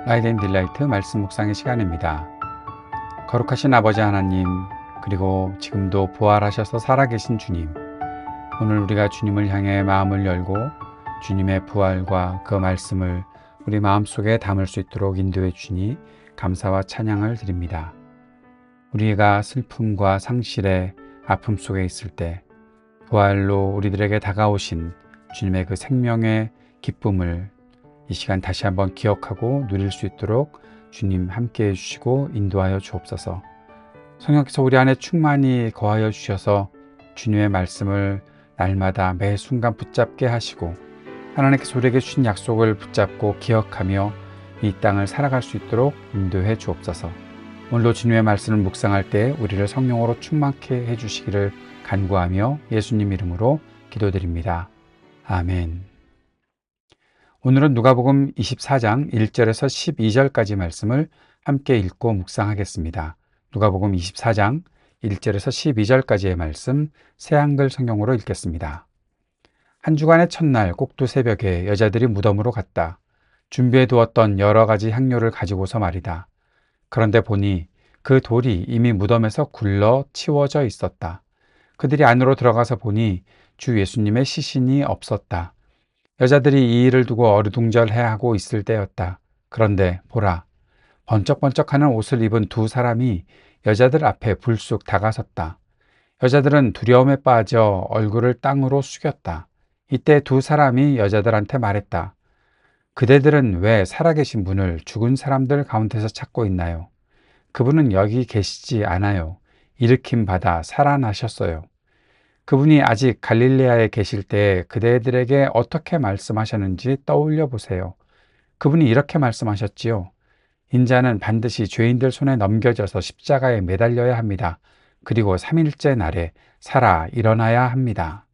라이트 앤 딜라이트 말씀 묵상의 시간입니다. 거룩하신 아버지 하나님, 그리고 지금도 부활하셔서 살아계신 주님, 오늘 우리가 주님을 향해 마음을 열고 주님의 부활과 그 말씀을 우리 마음속에 담을 수 있도록 인도해 주니 감사와 찬양을 드립니다. 우리가 슬픔과 상실의 아픔 속에 있을 때 부활로 우리들에게 다가오신 주님의 그 생명의 기쁨을 이 시간 다시 한번 기억하고 누릴 수 있도록 주님 함께해 주시고 인도하여 주옵소서. 성령께서 우리 안에 충만히 거하여 주셔서 주님의 말씀을 날마다 매 순간 붙잡게 하시고 하나님께서 우리에게 주신 약속을 붙잡고 기억하며 이 땅을 살아갈 수 있도록 인도해 주옵소서. 오늘도 주님의 말씀을 묵상할 때 우리를 성령으로 충만케 해주시기를 간구하며 예수님 이름으로 기도드립니다. 아멘. 오늘은 누가복음 24장 1절에서 12절까지 말씀을 함께 읽고 묵상하겠습니다. 누가복음 24장 1절에서 12절까지의 말씀 새한글 성경으로 읽겠습니다. 한 주간의 첫날 꼭두 새벽에 여자들이 무덤으로 갔다. 준비해 두었던 여러 가지 향료를 가지고서 말이다. 그런데 보니 그 돌이 이미 무덤에서 굴러 치워져 있었다. 그들이 안으로 들어가서 보니 주 예수님의 시신이 없었다. 여자들이 이 일을 두고 어리둥절해하고 있을 때였다. 그런데 보라, 번쩍번쩍하는 옷을 입은 두 사람이 여자들 앞에 불쑥 다가섰다. 여자들은 두려움에 빠져 얼굴을 땅으로 숙였다. 이때 두 사람이 여자들한테 말했다. 그대들은 왜 살아계신 분을 죽은 사람들 가운데서 찾고 있나요? 그분은 여기 계시지 않아요. 일으킴 받아 살아나셨어요. 그분이 아직 갈릴레아에 계실 때 그대들에게 어떻게 말씀하셨는지 떠올려 보세요. 그분이 이렇게 말씀하셨지요. 인자는 반드시 죄인들 손에 넘겨져서 십자가에 매달려야 합니다. 그리고 3일째 날에 살아 일어나야 합니다.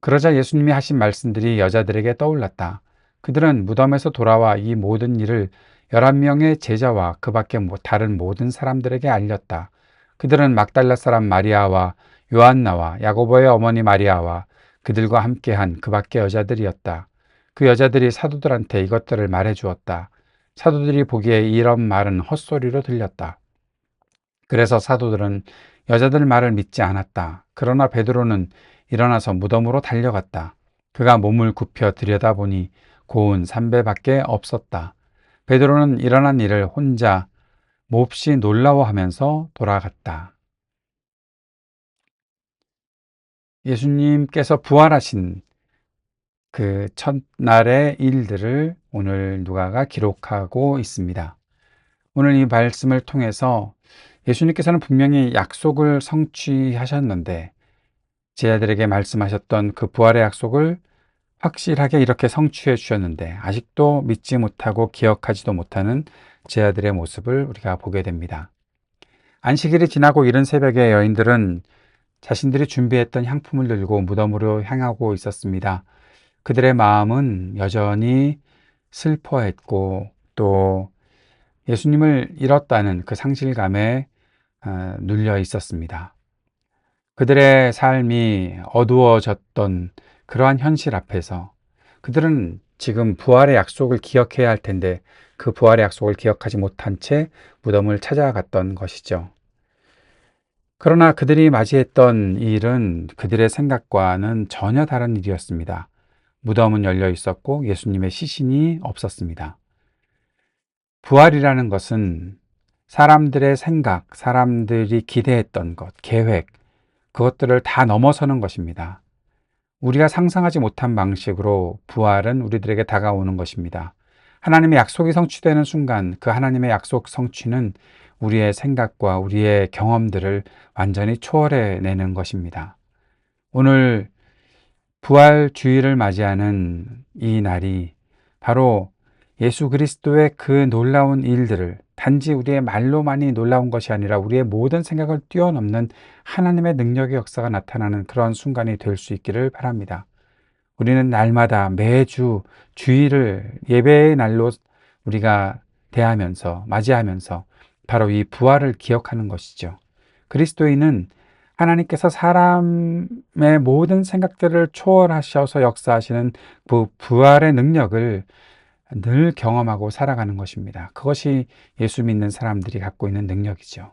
그러자 예수님이 하신 말씀들이 여자들에게 떠올랐다. 그들은 무덤에서 돌아와 이 모든 일을 11명의 제자와 그 밖에 다른 모든 사람들에게 알렸다. 그들은 막달라 사람 마리아와 요한나와 야고보의 어머니 마리아와 그들과 함께한 그 밖의 여자들이었다. 그 여자들이 사도들한테 이것들을 말해 주었다. 사도들이 보기에 이런 말은 헛소리로 들렸다. 그래서 사도들은 여자들 말을 믿지 않았다. 그러나 베드로는 일어나서 무덤으로 달려갔다. 그가 몸을 굽혀 들여다보니 고운 삼배밖에 없었다. 베드로는 일어난 일을 혼자 몹시 놀라워하면서 돌아갔다. 예수님께서 부활하신 그 첫날의 일들을 오늘 누가가 기록하고 있습니다. 오늘 이 말씀을 통해서 예수님께서는 분명히 약속을 성취하셨는데 제자들에게 말씀하셨던 그 부활의 약속을 확실하게 이렇게 성취해 주셨는데 아직도 믿지 못하고 기억하지도 못하는 제자들의 모습을 우리가 보게 됩니다. 안식일이 지나고 이른 새벽에 여인들은 자신들이 준비했던 향품을 들고 무덤으로 향하고 있었습니다. 그들의 마음은 여전히 슬퍼했고 또 예수님을 잃었다는 그 상실감에 눌려 있었습니다. 그들의 삶이 어두워졌던 그러한 현실 앞에서 그들은 지금 부활의 약속을 기억해야 할 텐데 그 부활의 약속을 기억하지 못한 채 무덤을 찾아갔던 것이죠. 그러나 그들이 맞이했던 이 일은 그들의 생각과는 전혀 다른 일이었습니다. 무덤은 열려 있었고 예수님의 시신이 없었습니다. 부활이라는 것은 사람들의 생각, 사람들이 기대했던 것, 계획, 그것들을 다 넘어서는 것입니다. 우리가 상상하지 못한 방식으로 부활은 우리들에게 다가오는 것입니다. 하나님의 약속이 성취되는 순간 그 하나님의 약속 성취는 우리의 생각과 우리의 경험들을 완전히 초월해내는 것입니다. 오늘 부활 주일을 맞이하는 이 날이 바로 예수 그리스도의 그 놀라운 일들을 단지 우리의 말로만이 놀라운 것이 아니라 우리의 모든 생각을 뛰어넘는 하나님의 능력의 역사가 나타나는 그런 순간이 될 수 있기를 바랍니다. 우리는 날마다 매주 주일을 예배의 날로 우리가 대하면서 맞이하면서 바로 이 부활을 기억하는 것이죠. 그리스도인은 하나님께서 사람의 모든 생각들을 초월하셔서 역사하시는 그 부활의 능력을 늘 경험하고 살아가는 것입니다. 그것이 예수 믿는 사람들이 갖고 있는 능력이죠.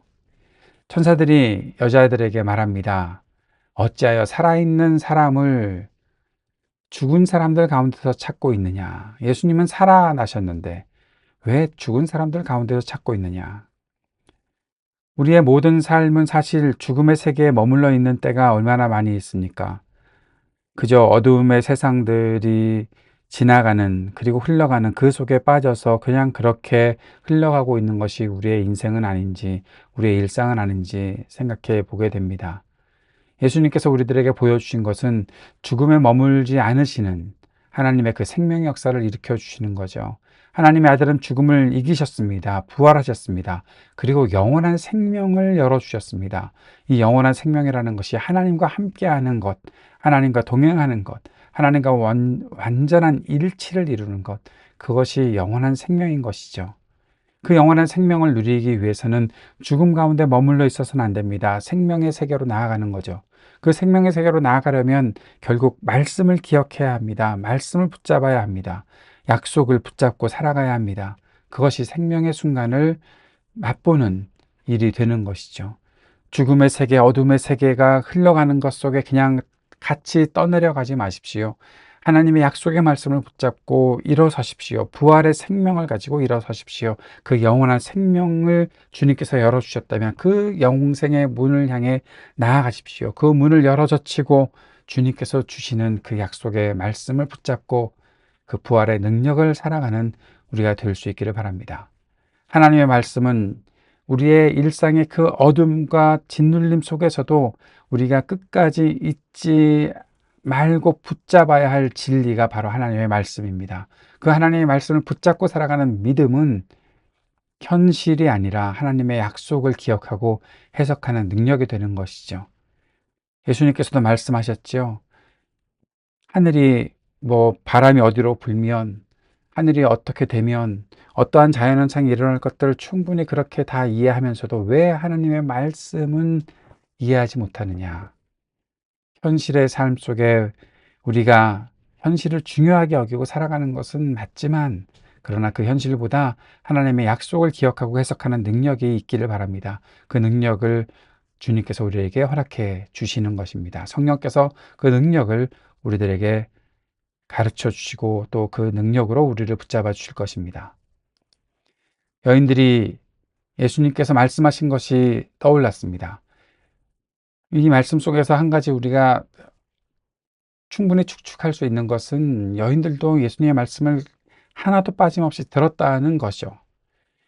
천사들이 여자들에게 말합니다. 어찌하여 살아있는 사람을 죽은 사람들 가운데서 찾고 있느냐? 예수님은 살아나셨는데 왜 죽은 사람들 가운데서 찾고 있느냐? 우리의 모든 삶은 사실 죽음의 세계에 머물러 있는 때가 얼마나 많이 있습니까? 그저 어두움의 세상들이 지나가는, 그리고 흘러가는 그 속에 빠져서 그냥 그렇게 흘러가고 있는 것이 우리의 인생은 아닌지, 우리의 일상은 아닌지 생각해 보게 됩니다. 예수님께서 우리들에게 보여주신 것은 죽음에 머물지 않으시는 하나님의 그 생명의 역사를 일으켜 주시는 거죠. 하나님의 아들은 죽음을 이기셨습니다. 부활하셨습니다. 그리고 영원한 생명을 열어주셨습니다. 이 영원한 생명이라는 것이 하나님과 함께하는 것, 하나님과 동행하는 것, 하나님과 완전한 일치를 이루는 것, 그것이 영원한 생명인 것이죠. 그 영원한 생명을 누리기 위해서는 죽음 가운데 머물러 있어서는 안 됩니다. 생명의 세계로 나아가는 거죠. 그 생명의 세계로 나아가려면 결국 말씀을 기억해야 합니다. 말씀을 붙잡아야 합니다. 약속을 붙잡고 살아가야 합니다. 그것이 생명의 순간을 맛보는 일이 되는 것이죠. 죽음의 세계, 어둠의 세계가 흘러가는 것 속에 그냥 같이 떠내려가지 마십시오. 하나님의 약속의 말씀을 붙잡고 일어서십시오. 부활의 생명을 가지고 일어서십시오. 그 영원한 생명을 주님께서 열어주셨다면 그 영생의 문을 향해 나아가십시오. 그 문을 열어젖히고 주님께서 주시는 그 약속의 말씀을 붙잡고 그 부활의 능력을 살아가는 우리가 될 수 있기를 바랍니다. 하나님의 말씀은 우리의 일상의 그 어둠과 짓눌림 속에서도 우리가 끝까지 잊지 말고 붙잡아야 할 진리가 바로 하나님의 말씀입니다. 그 하나님의 말씀을 붙잡고 살아가는 믿음은 현실이 아니라 하나님의 약속을 기억하고 해석하는 능력이 되는 것이죠. 예수님께서도 말씀하셨죠. 하늘이 바람이 어디로 불면, 하늘이 어떻게 되면, 어떠한 자연현상이 일어날 것들을 충분히 그렇게 다 이해하면서도 왜 하나님의 말씀은 이해하지 못하느냐. 현실의 삶 속에 우리가 현실을 중요하게 여기고 살아가는 것은 맞지만, 그러나 그 현실보다 하나님의 약속을 기억하고 해석하는 능력이 있기를 바랍니다. 그 능력을 주님께서 우리에게 허락해 주시는 것입니다. 성령께서 그 능력을 우리들에게 가르쳐 주시고 또 그 능력으로 우리를 붙잡아 주실 것입니다. 여인들이 예수님께서 말씀하신 것이 떠올랐습니다. 이 말씀 속에서 한 가지 우리가 충분히 축축할 수 있는 것은 여인들도 예수님의 말씀을 하나도 빠짐없이 들었다는 것이죠.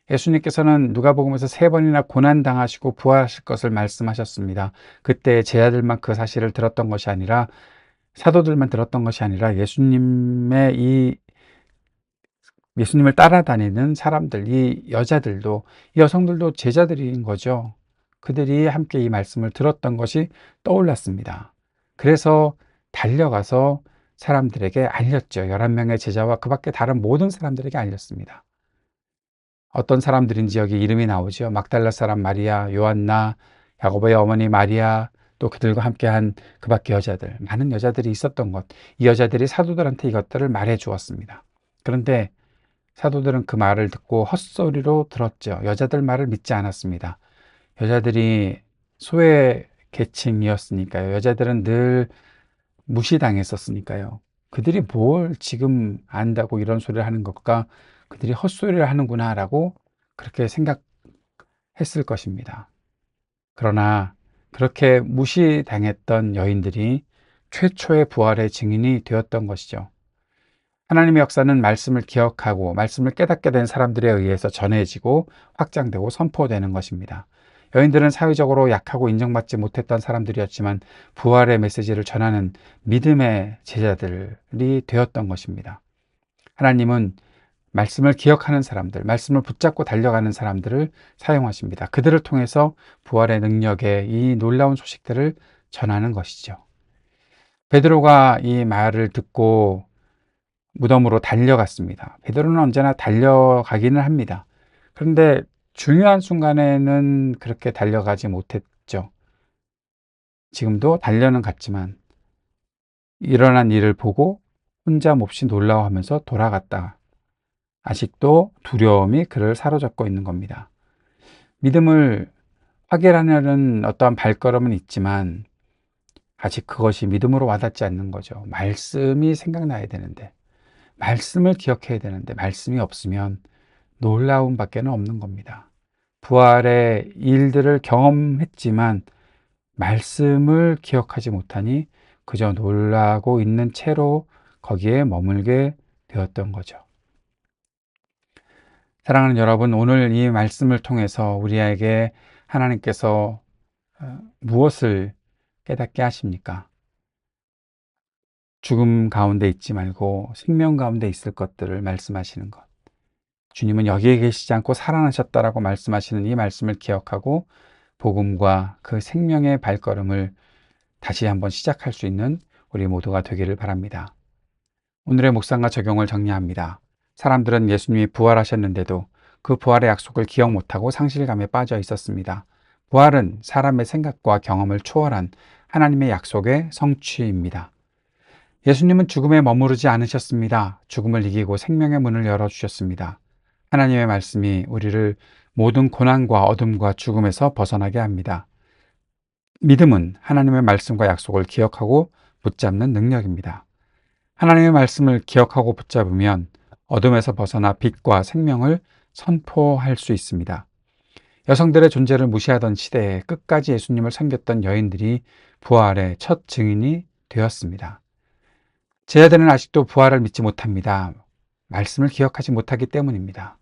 예수님께서는 누가복음에서 3번이나 고난당하시고 부활하실 것을 말씀하셨습니다. 그때 제자들만 그 사실을 들었던 것이 아니라, 사도들만 들었던 것이 아니라 예수님을 따라다니는 사람들, 이 여자들도, 이 여성들도 제자들인 거죠. 그들이 함께 이 말씀을 들었던 것이 떠올랐습니다. 그래서 달려가서 사람들에게 알렸죠. 11명의 제자와 그 밖에 다른 모든 사람들에게 알렸습니다. 어떤 사람들인지 여기 이름이 나오죠. 막달라 사람 마리아, 요한나, 야고보의 어머니 마리아, 또 그들과 함께한 그 밖의 여자들, 많은 여자들이 있었던 것, 이 여자들이 사도들한테 이것들을 말해 주었습니다. 그런데 사도들은 그 말을 듣고 헛소리로 들었죠. 여자들 말을 믿지 않았습니다. 여자들이 소외 계층이었으니까요. 여자들은 늘 무시당했었으니까요. 그들이 뭘 지금 안다고 이런 소리를 하는 것과, 그들이 헛소리를 하는구나 라고 그렇게 생각했을 것입니다. 그러나 그렇게 무시당했던 여인들이 최초의 부활의 증인이 되었던 것이죠. 하나님의 역사는 말씀을 기억하고 말씀을 깨닫게 된 사람들에 의해서 전해지고 확장되고 선포되는 것입니다. 여인들은 사회적으로 약하고 인정받지 못했던 사람들이었지만 부활의 메시지를 전하는 믿음의 제자들이 되었던 것입니다. 하나님은 말씀을 기억하는 사람들, 말씀을 붙잡고 달려가는 사람들을 사용하십니다. 그들을 통해서 부활의 능력의 이 놀라운 소식들을 전하는 것이죠. 베드로가 이 말을 듣고 무덤으로 달려갔습니다. 베드로는 언제나 달려가기는 합니다. 그런데 중요한 순간에는 그렇게 달려가지 못했죠. 지금도 달려는 갔지만 일어난 일을 보고 혼자 몹시 놀라워하면서 돌아갔다. 아직도 두려움이 그를 사로잡고 있는 겁니다. 믿음을 확인하려는 어떠한 발걸음은 있지만 아직 그것이 믿음으로 와닿지 않는 거죠. 말씀이 생각나야 되는데, 말씀을 기억해야 되는데, 말씀이 없으면 놀라움 밖에는 없는 겁니다. 부활의 일들을 경험했지만 말씀을 기억하지 못하니 그저 놀라고 있는 채로 거기에 머물게 되었던 거죠. 사랑하는 여러분, 오늘 이 말씀을 통해서 우리에게 하나님께서 무엇을 깨닫게 하십니까? 죽음 가운데 있지 말고 생명 가운데 있을 것들을 말씀하시는 것. 주님은 여기에 계시지 않고 살아나셨다라고 말씀하시는 이 말씀을 기억하고 복음과 그 생명의 발걸음을 다시 한번 시작할 수 있는 우리 모두가 되기를 바랍니다. 오늘의 묵상과 적용을 정리합니다. 사람들은 예수님이 부활하셨는데도 그 부활의 약속을 기억 못하고 상실감에 빠져 있었습니다. 부활은 사람의 생각과 경험을 초월한 하나님의 약속의 성취입니다. 예수님은 죽음에 머무르지 않으셨습니다. 죽음을 이기고 생명의 문을 열어주셨습니다. 하나님의 말씀이 우리를 모든 고난과 어둠과 죽음에서 벗어나게 합니다. 믿음은 하나님의 말씀과 약속을 기억하고 붙잡는 능력입니다. 하나님의 말씀을 기억하고 붙잡으면 어둠에서 벗어나 빛과 생명을 선포할 수 있습니다. 여성들의 존재를 무시하던 시대에 끝까지 예수님을 섬겼던 여인들이 부활의 첫 증인이 되었습니다. 제자들은 아직도 부활을 믿지 못합니다. 말씀을 기억하지 못하기 때문입니다.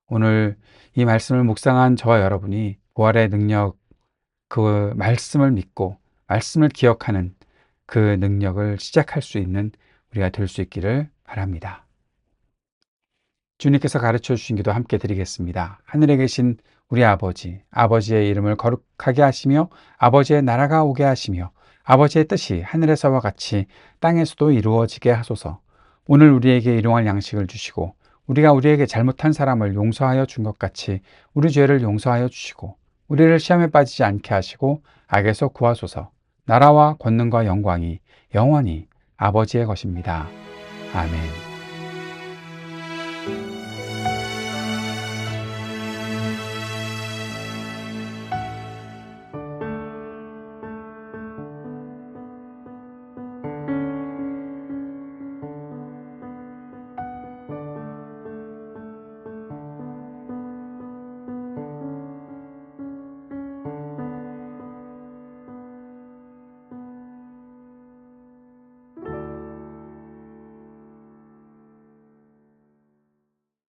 오늘 이 말씀을 묵상한 저와 여러분이 부활의 능력, 그 말씀을 믿고 말씀을 기억하는 그 능력을 시작할 수 있는 우리가 될 수 있기를 바랍니다. 주님께서 가르쳐 주신 기도 함께 드리겠습니다. 하늘에 계신 우리 아버지, 아버지의 이름을 거룩하게 하시며 아버지의 나라가 오게 하시며 아버지의 뜻이 하늘에서와 같이 땅에서도 이루어지게 하소서. 오늘 우리에게 일용할 양식을 주시고 우리가 우리에게 잘못한 사람을 용서하여 준 것 같이 우리 죄를 용서하여 주시고 우리를 시험에 빠지지 않게 하시고 악에서 구하소서. 나라와 권능과 영광이 영원히 아버지의 것입니다. 아멘.